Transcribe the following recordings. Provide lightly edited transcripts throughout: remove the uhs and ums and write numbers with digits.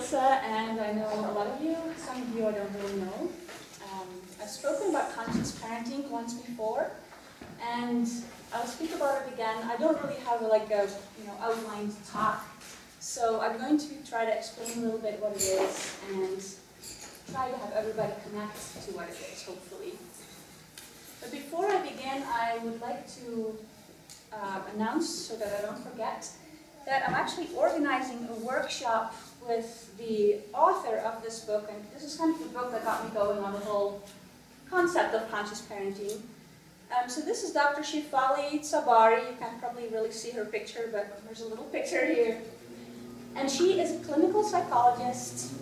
Ilse, and I know a lot of you. Some of you I don't really know. I've spoken about conscious parenting once before, and I'll speak about it again. I don't really have like a outlined talk, so I'm going to try to explain a little bit what it is and try to have everybody connect to what it is, hopefully. But before I begin, I would like to announce, so that I don't forget, that I'm actually organizing a workshop with the author of this book, and this is kind of the book that got me going on the whole concept of conscious parenting. So this is Dr. Shefali Tsabari. You can't probably really see her picture, but there's a little picture here. And she is a clinical psychologist.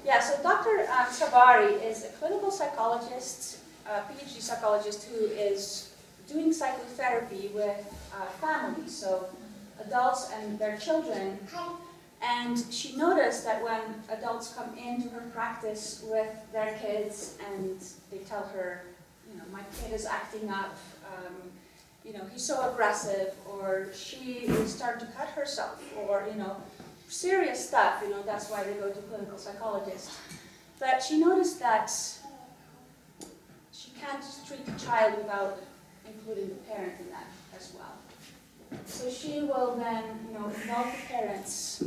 Yeah, so Dr. Tsabari is a clinical psychologist, a PhD psychologist who is doing psychotherapy with families, so adults and their children. And she noticed that when adults come into her practice with their kids and they tell her, my kid is acting up, he's so aggressive, or she will start to cut herself, or, serious stuff, that's why they go to clinical psychologists. But she noticed that she can't treat the child without including the parent in that as well. So she will then, involve the parents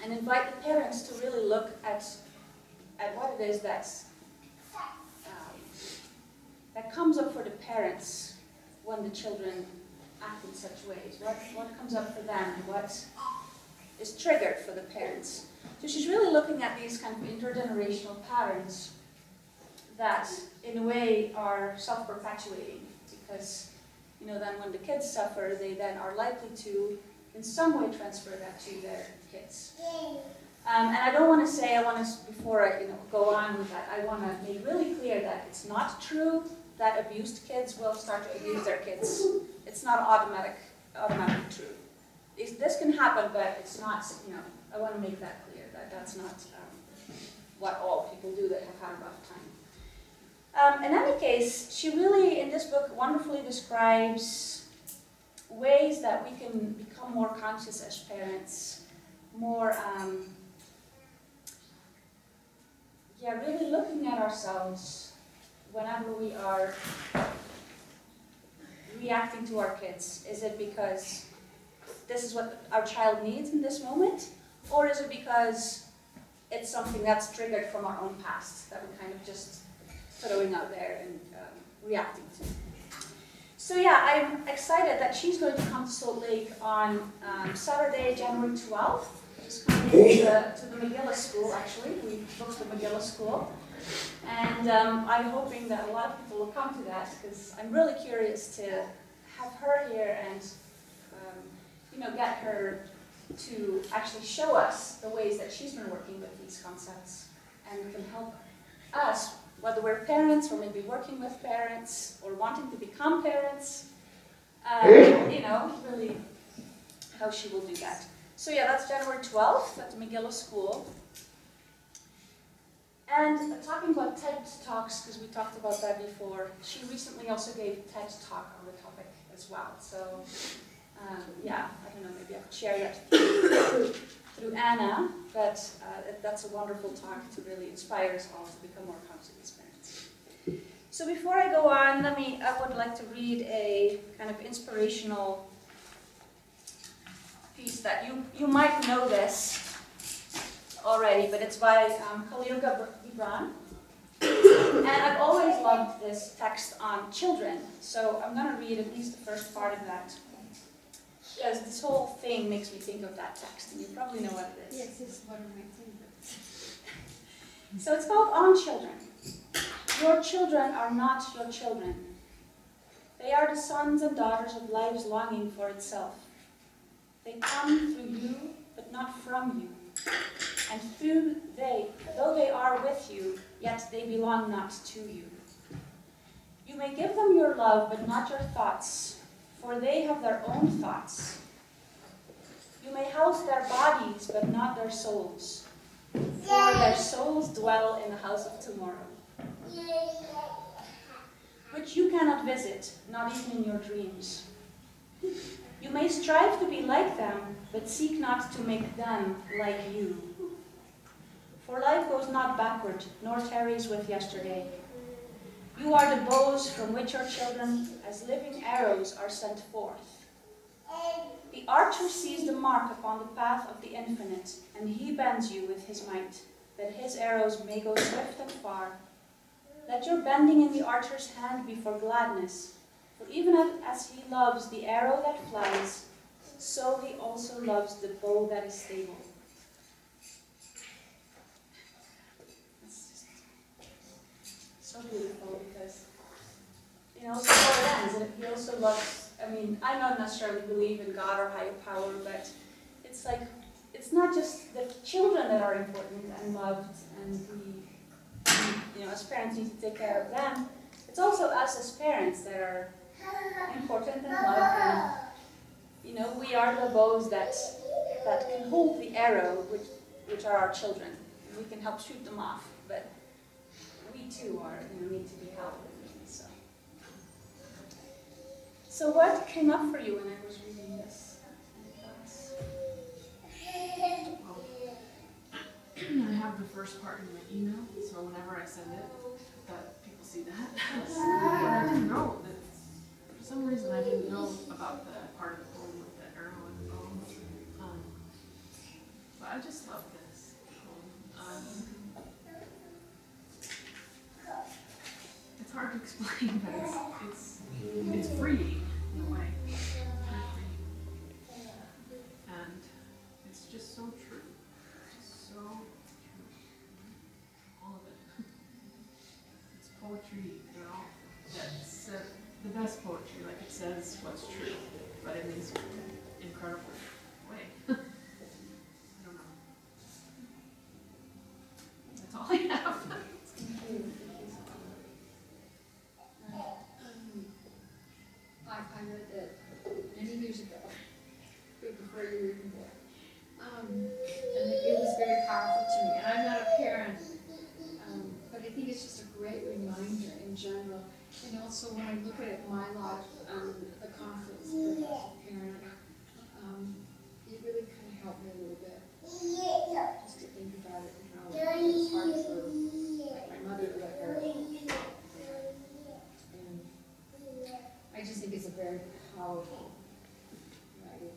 and invite the parents to really look at what it is that comes up for the parents when the children act in such ways. What comes up for them? What is triggered for the parents? So she's really looking at these kind of intergenerational patterns that, in a way, are self-perpetuating, because, then when the kids suffer, they then are likely to, in some way, transfer that to their kids. And I don't want to say, before I go on with that, I want to make really clear that it's not true that abused kids will start to abuse their kids. It's not automatically true. This can happen, but it's not, I want to make that clear, that that's not what all people do that have had a rough time. In any case, she really, in this book, wonderfully describes ways that we can become more conscious as parents, more, really looking at ourselves whenever we are reacting to our kids. Is it because this is what our child needs in this moment, or is it because it's something that's triggered from our own past that we're kind of just throwing out there and reacting to? So yeah, I'm excited that she's going to come to Salt Lake on Saturday, January 12th. She's coming to the McGillis School, actually. We booked the McGillis School. And I'm hoping that a lot of people will come to that, because I'm really curious to have her here and get her to actually show us the ways that she's been working with these concepts, and can help us, whether we're parents or maybe working with parents or wanting to become parents, really how she will do that. So yeah, that's January 12th at the McGillis School. And talking about TED Talks, because we talked about that before, she recently also gave a TED Talk on the topic as well. So yeah, I don't know, maybe I could share that through Anna, but that's a wonderful talk to really inspire us all to become more conscious as parents. So before I go on, I would like to read a kind of inspirational piece that you might know this already, but it's by Khalil Gibran. And I've always loved this text on children, so I'm going to read at least the first part of that, because this whole thing makes me think of that text, and you probably know what it is. Yes, it's one of my favorites. So it's called On Children. Your children are not your children. They are the sons and daughters of life's longing for itself. They come through you, but not from you. And though they are with you, yet they belong not to you. You may give them your love, but not your thoughts, for they have their own thoughts. You may house their bodies, but not their souls, for their souls dwell in the house of tomorrow, which you cannot visit, not even in your dreams. You may strive to be like them, but seek not to make them like you. For life goes not backward, nor tarries with yesterday. You are the bows from which your children, as living arrows, are sent forth. The archer sees the mark upon the path of the infinite, and he bends you with his might, that his arrows may go swift and far. Let your bending in the archer's hand be for gladness, for even as he loves the arrow that flies, so he also loves the bow that is stable. It's just so beautiful because, you know, so it ends, and he also loves, I mean, I don't necessarily believe in God or higher power, but it's like, it's not just the children that are important and loved, and we, you know, as parents need to take care of them. It's also us as parents that are important and loved, and, you know, we are the bows that can hold the arrow, which are our children. We can help shoot them off, but we too are, you know, need to be held. So what came up for you when I was reading this class? Well, I have the first part in my email, so whenever I send it, that people see that. But I didn't know that. For some reason, I didn't know about the part of the poem with the arrow and the bow. But I just love this poem. It's hard to explain, but it's freeing in a way. Very freeing. And it's just so true. Just so true. All of it. It's poetry, you know, that's the best poetry, like it says what's true, but in this incredible way. I don't know. That's all I have. I read that many years ago, before you were even born. And it was very powerful to me. And I'm not a parent, but I think it's just a great reminder in general. And also when I look at my life, the conflicts with as a parent, it really kind of helped me a little bit. Just to think about it and how it's hard for my mother to let her. I just think it's a very powerful writing.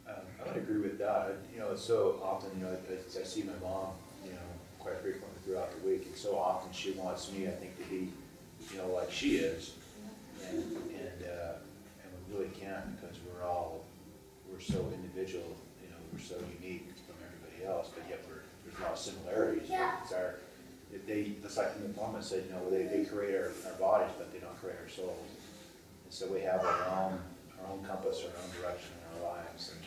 I would agree with that. You know, so often, you know, I see my mom, you know, quite frequently throughout the week, and so often she wants me, I think, to be, you know, like she is, and we really can't because we're so individual, you know, we're so unique from everybody else, but yet there's a lot of similarities. It's like in the poem it said, you know, they create our bodies, but they don't create our souls. And so we have our own compass, our own direction in our lives. And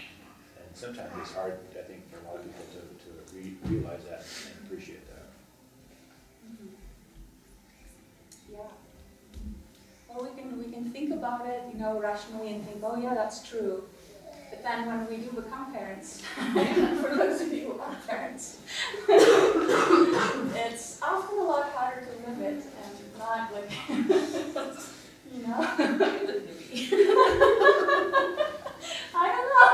sometimes it's hard, I think, for a lot of people to realize that and appreciate that. Mm-hmm. Yeah. Well, we can think about it, you know, rationally and think, oh yeah, that's true. But then when we do become parents, for those of you who are parents, it's often a lot harder to live it and not like, you know. I don't know.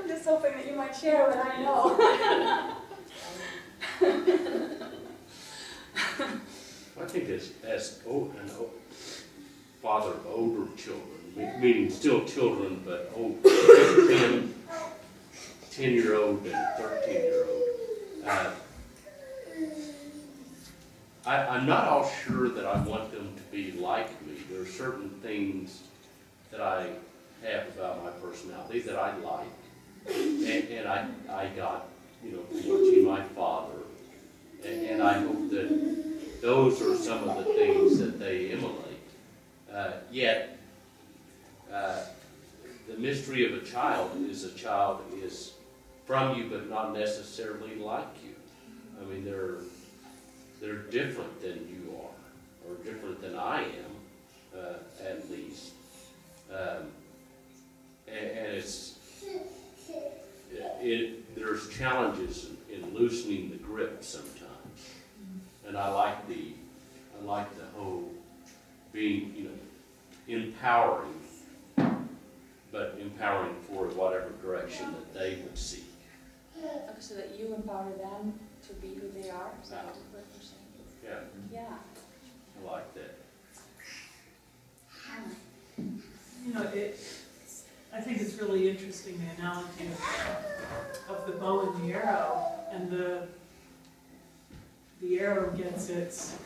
I'm just hoping that you might share what I know. I think as father of older children, meaning still children, but old, 10-year-old and 13-year-old. I'm not all sure that I want them to be like me. There are certain things that I have about my personality that I like, and I got, you know, from watching my father, and I hope that those are some of the things that they emulate. Yet, the mystery of a child is from you, but not necessarily like you. I mean, they're different than you are, or different than I am, at least. And there's challenges in loosening the grip sometimes. And I like the whole being, empowering, but empowering for whatever direction that they would seek. Okay, so that you empower them to be who they are. Is that what you're saying? Yeah, Yeah. I like that. I think it's really interesting, the analogy of the bow and the arrow, and the arrow gets its,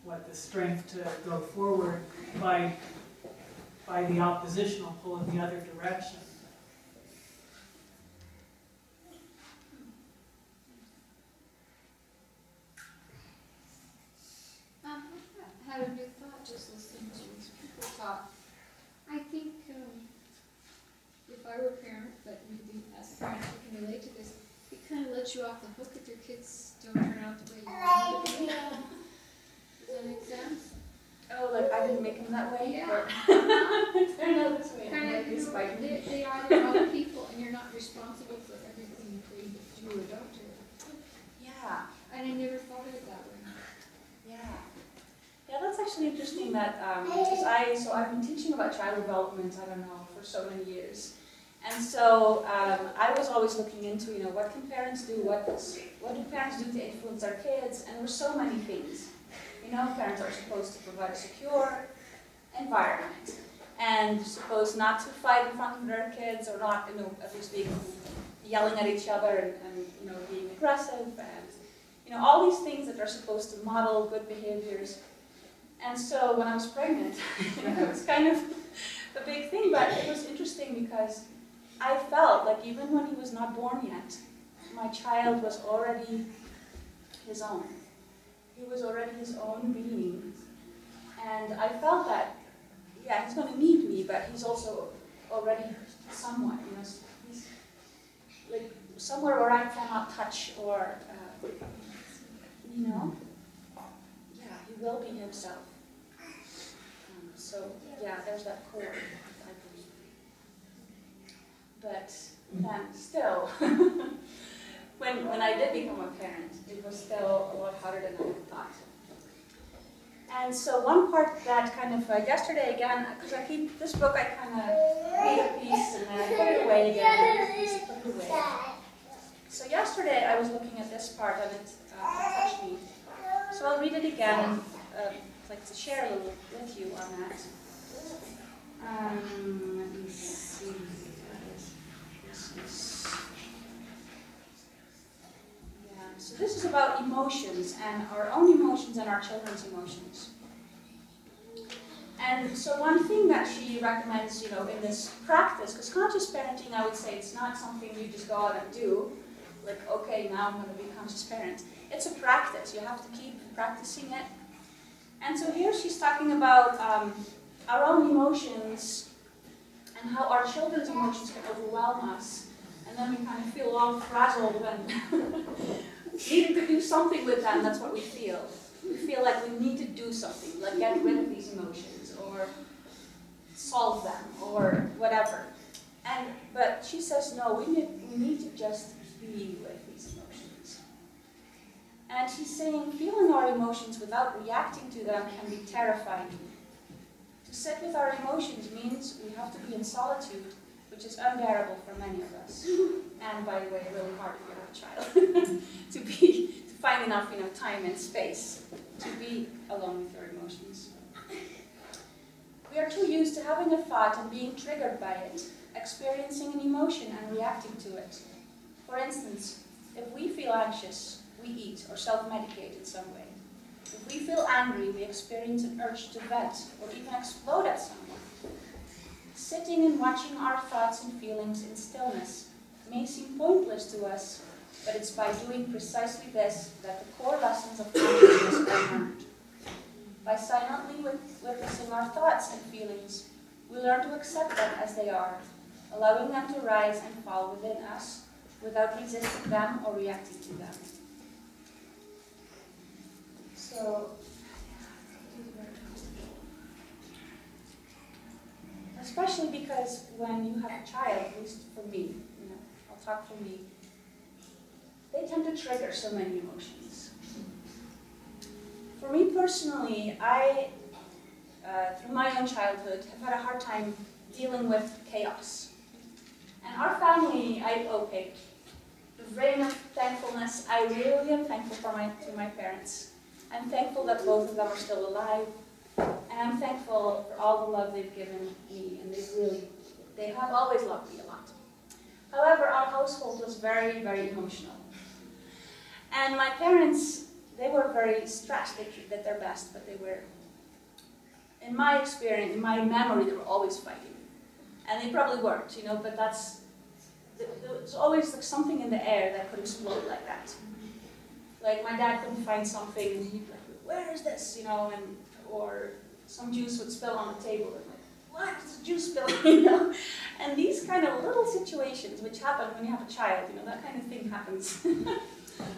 the strength to go forward by the oppositional pull in the other direction. I had a new thought just listening to these people talk. I think if I were a parent, but maybe as a parent you can relate to this, it kind of lets you off the hook if your kids don't turn out the way you want them to be. Does that make sense? Oh, like I didn't make them that way? Yeah. Or they're not this way. Kind Like of, this way. they are their own people, and you're not responsible for everything they do or don't do. Yeah. And I never thought of it that way. Yeah. Yeah, that's actually interesting that, because I've been teaching about child development, I don't know, for so many years. And so I was always looking into, what can parents do? What do parents do to influence our kids? And there were so many things. Parents are supposed to provide a secure environment and supposed not to fight in front of their kids or not, at least being yelling at each other and being aggressive and, all these things that are supposed to model good behaviors. And so when I was pregnant, it was kind of a big thing, but it was interesting because I felt like even when he was not born yet, my child was already his own. He was already his own being. And I felt that, yeah, he's going to need me, but he's also already somewhat, he's like somewhere where I cannot touch or, yeah, he will be himself. So, yeah, there's that core, I believe. But then still, when I did become a parent, it was still a lot harder than I had thought. And so one part that kind of, yesterday again, because I keep, this book I kind of made a piece and then I put it away again, put it away. So yesterday I was looking at this part and it touched me. So I'll read it again and I'd like to share a little with you on that. Let me see. So this is about emotions and our own emotions and our children's emotions. And so one thing that she recommends, in this practice, because conscious parenting, I would say it's not something you just go out and do, like, okay, now I'm going to be a conscious parent. It's a practice. You have to keep practicing it. And so here she's talking about our own emotions and how our children's emotions can overwhelm us. And then we kind of feel all frazzled and needing to do something with them. That's what we feel. We feel like we need to do something, like get rid of these emotions or solve them or whatever. But she says, no, we need to just be with these emotions. And she's saying feeling our emotions without reacting to them can be terrifying. To sit with our emotions means we have to be in solitude, which is unbearable for many of us. And by the way, really hard if you have a child, to find enough time and space to be alone with your emotions. We are too used to having a thought and being triggered by it, experiencing an emotion and reacting to it. For instance, if we feel anxious, we eat or self-medicate in some way. If we feel angry, we experience an urge to vent or even explode at someone. Sitting and watching our thoughts and feelings in stillness may seem pointless to us, but it's by doing precisely this that the core lessons of consciousness are learned. By silently witnessing our thoughts and feelings, we learn to accept them as they are, allowing them to rise and fall within us without resisting them or reacting to them. So, especially because when you have a child, at least for me, I'll talk for me, they tend to trigger so many emotions. For me personally, I, through my own childhood, have had a hard time dealing with chaos. And our family, the vein of thankfulness, I really am thankful to my parents. I'm thankful that both of them are still alive. And I'm thankful for all the love they've given me, and they have always loved me a lot. However, our household was very, very emotional. And my parents, they were very stressed. They did their best, but they were, in my experience, in my memory, they were always fighting. And they probably weren't, you know, but there's always like something in the air that could explode like that. Like my dad couldn't find something, and he'd be like, where is this, you know, or some juice would spill on the table, and like, why is the juice spilling, you know? And these kind of little situations which happen when you have a child, you know, that kind of thing happens.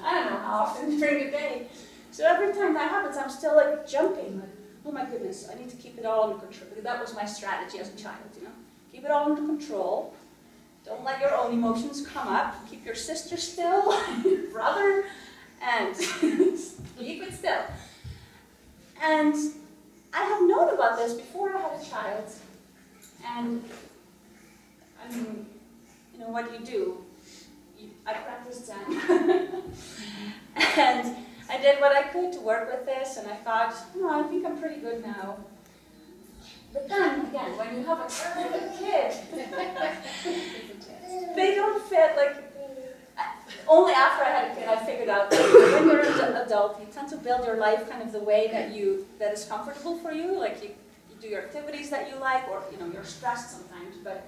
I don't know how often during the day. So every time that happens, I'm still like jumping, like, oh my goodness, I need to keep it all under control. Because that was my strategy as a child, you know. Keep it all under control. Don't let your own emotions come up. Keep your sister still, your brother, and keep it still. And I have known about this before I had a child. And I mean, you know, what you do? I practiced Zen. And I did what I could to work with this, and I thought, I think I'm pretty good now. But then, again, when you have a kid, they don't fit, like, only after I had a kid I figured out that when you're an adult, you tend to build your life kind of the way that is comfortable for you, like you do your activities that you like, or, you know, you're stressed sometimes, but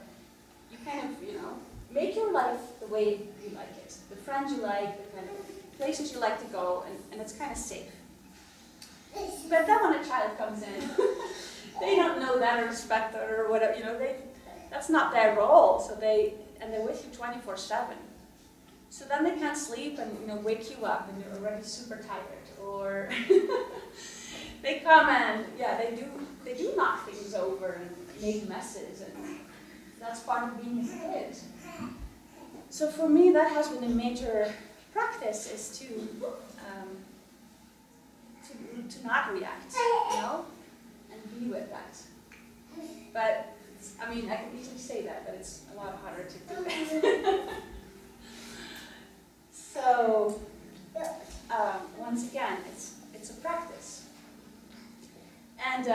you kind of, you know, make your life the way you like it. The friends you like, the kind of places you like to go, and it's kind of safe. But then when a child comes in, they don't know that or respect that or whatever, you know, that's not their role, so they're with you 24/7. So then they can't sleep and, you know, wake you up and you're already super tired, or they come and, yeah, they do knock things over and make messes, and that's part of being a kid. So for me, that has been a major practice, is to not react, you know, and be with that. But, I mean, I can easily say that, but it's a lot harder to do that. So, once again, it's a practice. And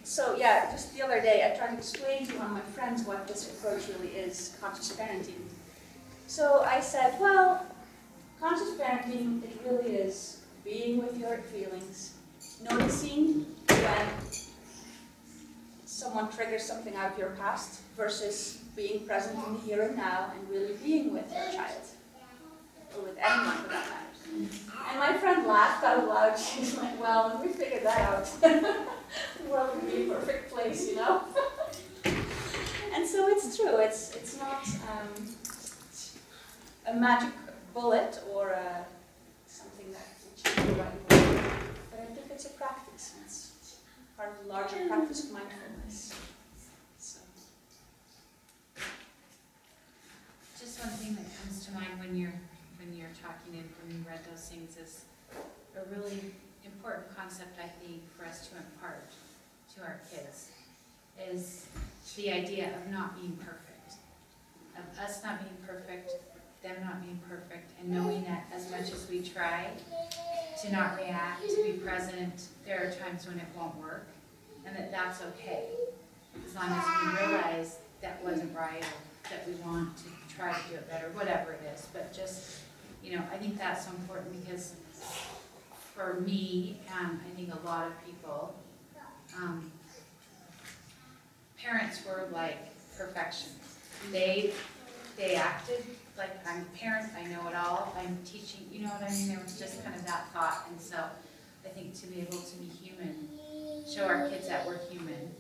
so, yeah, just the other day, I tried to explain to one of my friends what this approach really is, conscious parenting. So I said, well, conscious parenting, it really is being with your feelings, noticing when someone triggers something out of your past versus being present in the here and now and really being with your child, or with anyone for that matter. And my friend laughed out loud. She's like, well, we figured that out. The world would be a perfect place, you know? And so it's true. It's not a magic bullet or something that will change the right way. But I think it's a practice. It's part of the larger practice of mindfulness. So. Just one thing that comes to mind when you're talking and when you read those things is a really important concept, I think, for us to impart to our kids, is the idea of not being perfect, of us not being perfect, them not being perfect, and knowing that as much as we try to not react, to be present, there are times when it won't work, and that that's okay, as long as we realize that wasn't right, or that we want to try to do it better, whatever it is. But just, you know, I think that's so important, because for me, and I think a lot of people, parents were like perfection. They acted like, I'm a parent, I know it all, I'm teaching, you know what I mean? There was just kind of that thought. And so I think to be able to be human, show our kids that we're human,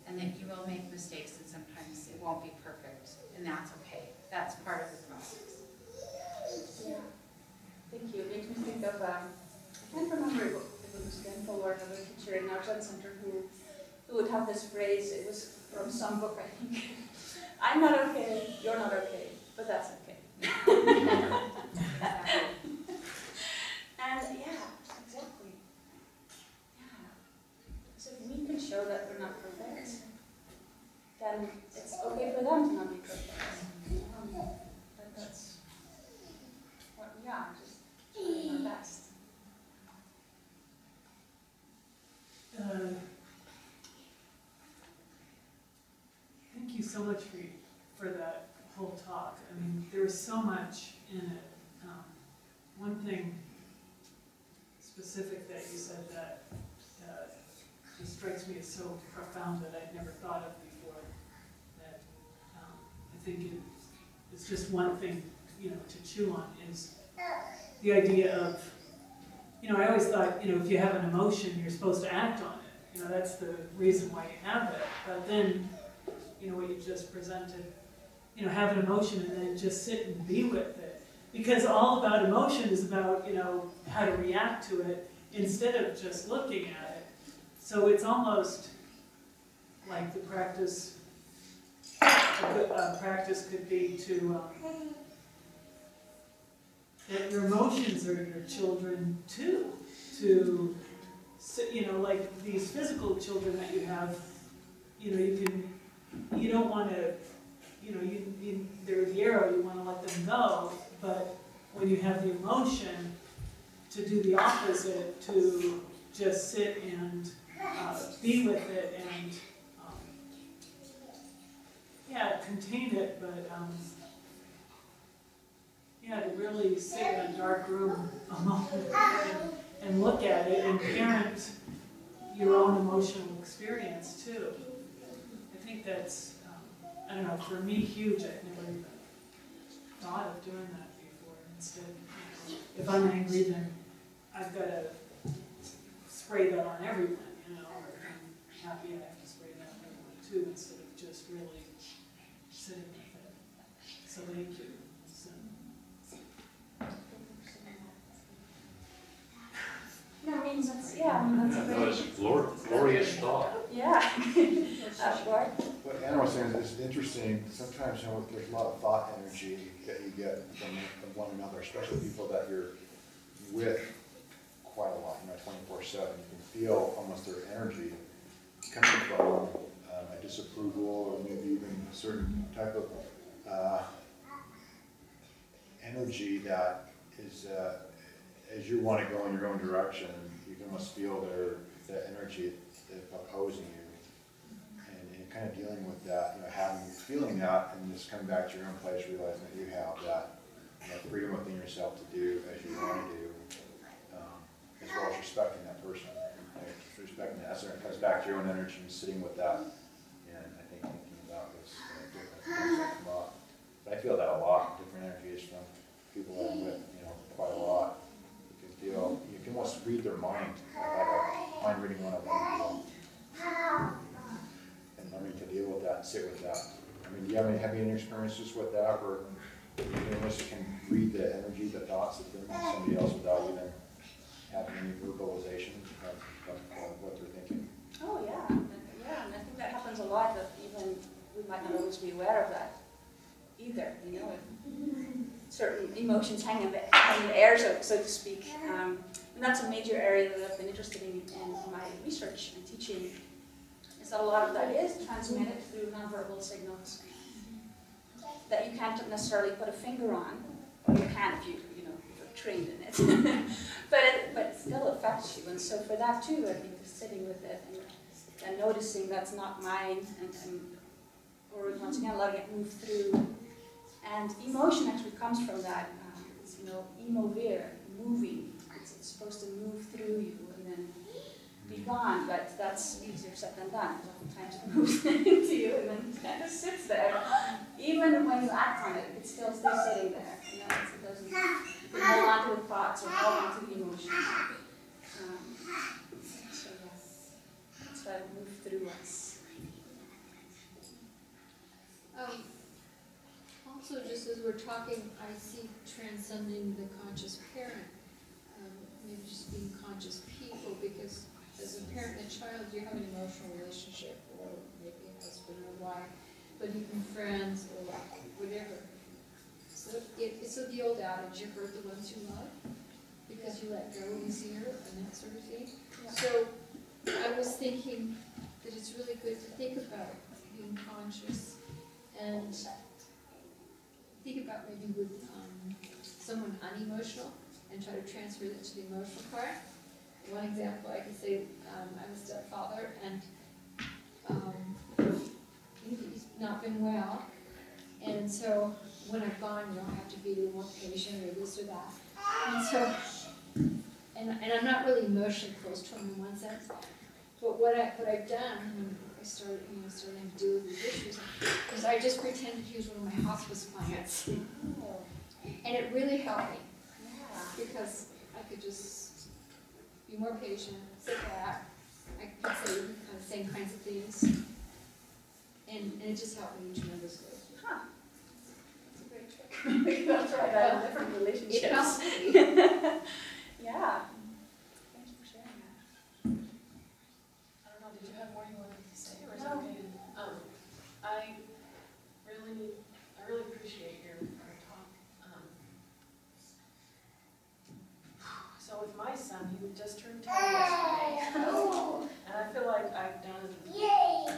and that you will make mistakes, and sometimes it won't be perfect, and that's okay. That's part of the process. Yeah. Thank you. It makes me think of, I can't remember if it was Dental or another teacher in our Zen Center who would have this phrase. It was from some book, I think. I'm not okay, you're not okay, but that's okay. And yeah, exactly. show that we're not perfect, then it's okay for them to not be perfect. But that's what we are, just trying our best. Thank you so much for that whole talk. I mean, there was so much in it. One thing specific that you said that just strikes me as so profound that I'd never thought of before. That I think it's just one thing, to chew on, is the idea of, I always thought, if you have an emotion, you're supposed to act on it. That's the reason why you have it. But then, what you just presented, have an emotion and then just sit and be with it. Because all about emotion is about, how to react to it instead of just looking at it. So it's almost like the practice, a good practice could be to, that your emotions are your children too. To, like these physical children that you have, you don't want to, they're the arrow, you want to let them go, but when you have the emotion, to do the opposite, to just sit and be with it and, contain it, but, to really sit in a dark room alone and look at it and parent your own emotional experience too. I think that's, I don't know, for me, huge. I've never even thought of doing that before. Instead, if I'm angry, then I've got to spray that on everyone, or if I'm happy, I have to spray that on everyone too, instead of just really sitting with it. So thank you. That's a That was glorious thought. Yeah. What Anna was saying is interesting. Sometimes, there's a lot of thought energy that you get from one another, especially people that you're with quite a lot, 24/7. You can feel almost their energy coming from a disapproval or maybe even a certain type of energy that is, as you want to go in your own direction, you can almost feel that energy opposing you. And kind of dealing with that, feeling that, and just coming back to your own place, realizing that you have that freedom within yourself to do as you want to do, as well as respecting that person. Respecting that, so it comes back to your own energy and sitting with that. And I think thinking about this things that come up. But I feel that a lot, different energies from people that I'm with, quite a lot. You can almost read their mind, like a mind reading 101. And learning to deal with that and sit with that. I mean, do you have any experiences with that where you almost can read the energy, the thoughts of somebody else without even having any verbalization of what they're thinking? Oh yeah, and I think that happens a lot, that even we might not always be aware of that either, certain emotions hang in the air, so to speak. And that's a major area that I've been interested in my research and teaching, is that a lot of that is transmitted through nonverbal signals that you can't necessarily put a finger on, or you can if you're trained in it. but it still affects you, and so for that too, I think sitting with it and noticing that's not mine, or once again letting it move through. And emotion actually comes from that, emovere, moving. It's supposed to move through you and then be gone, but that's easier said than done. Oftentimes it moves into you and then it kind of sits there. Even when you act on it, it's still sitting there. It doesn't hold on to the thoughts or hold on to the emotions. So yes, that's why it moves through us. Also, just as we're talking, I see transcending the conscious parent, maybe just being conscious people, because as a parent and a child, you have an emotional relationship, or maybe a husband or wife, but even friends or whatever. So it's the old adage, you hurt the ones you love, because you let go easier and that sort of thing. Yeah. So I was thinking that it's really good to think about being conscious and think about maybe with someone unemotional and try to transfer that to the emotional part. One example I could say, I'm a stepfather and he's not been well, and so when I've gone, I have to be a little more patient or this or that. And so, and I'm not really emotionally close to him in one sense, but what I've done when I started, starting to deal with these issues, is I just pretended he was one of my hospice clients, and it really helped me because I could just be more patient, sit back. I could say kind of same kinds of things, and it just helped me tremendously. Huh. That's a great trick. That's right. I have different relationships. It helps me. Yeah. Thank you for sharing that. I don't know, did you have more you wanted to say, or is No. it okay? I really appreciate your talk. So with my son, he just turned 10 yesterday. Oh. And I feel like I've done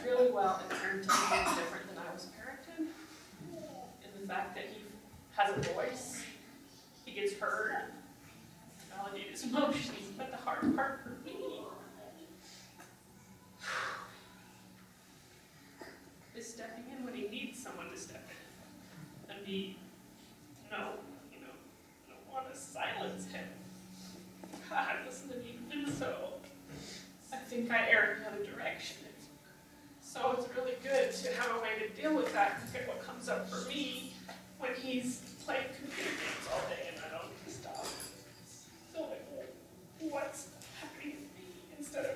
really well at parenting him different than I was parented. In the fact that he has a voice, he gets heard, validate his emotions, but the hard part for me is stepping in when he needs someone to step in. And be, I don't want to silence him. God, listen to me. And so I think I err in the other direction. So it's really good to have a way to deal with that. Look at what comes up for me when he's playing computer games all day and I don't stop. So like, what's happening to me? Instead of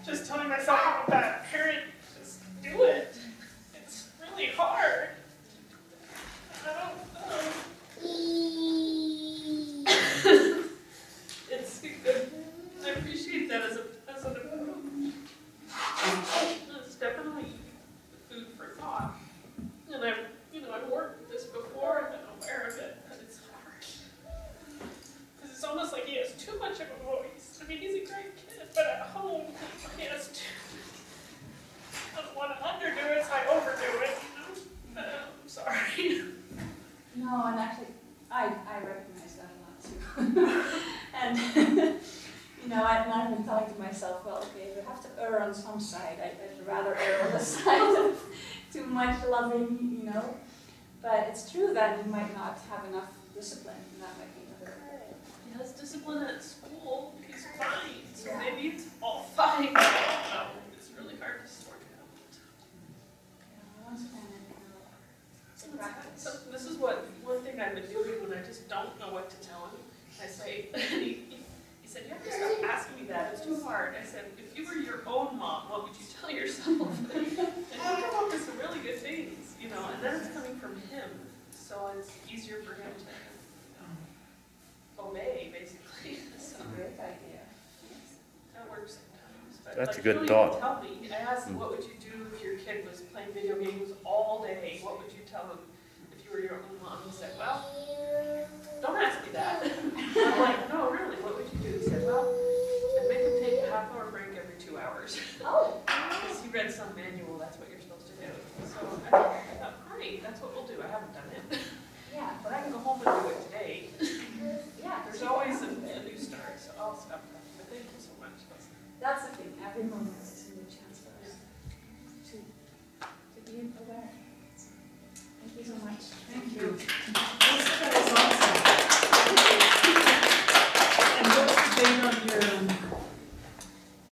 just telling myself I'm a bad parent, just do it. It's really hard. I don't know. It's good. I appreciate that as an approach. It's definitely food for thought. And I've worked with this before, I've been aware of it, but it's hard. Because it's almost like he has too much of a voice. I mean, he's a great kid, but at home, he has too. I don't want to underdo it, so I overdo it, I'm sorry. No, and actually, I recognize that a lot too. And I've been telling to myself, well, okay, if I have to err on some side, I'd rather err on the side of too much loving, But it's true that you might not have enough discipline, and that might be another. He has discipline at school, he's fine, so maybe it's all fine. I don't know. It's really hard to sort out. Once again, it's practice. So this is one thing I've been doing when I just don't know what to tell him. I say, he said, you have to stop asking me that, it's too hard. I said, if you were your own mom, what would you tell yourself? And he'll come up with some really good things, and then it's coming from him. So it's easier for him to obey, basically. So Great idea. that works sometimes. But That's a good he'll thought. even tell me, I asked him, what would you do if your kid was playing video games all day? What would you tell him if you were your own mom? He said, well, don't ask me that. I'm like, no, really, what would you do? He said, well, I'd make him take a half-hour break every 2 hours. Oh. Because he read some manual, that's what you're supposed to do. So I thought, great, that's what we'll do. I haven't done it. Yeah. But I can go home and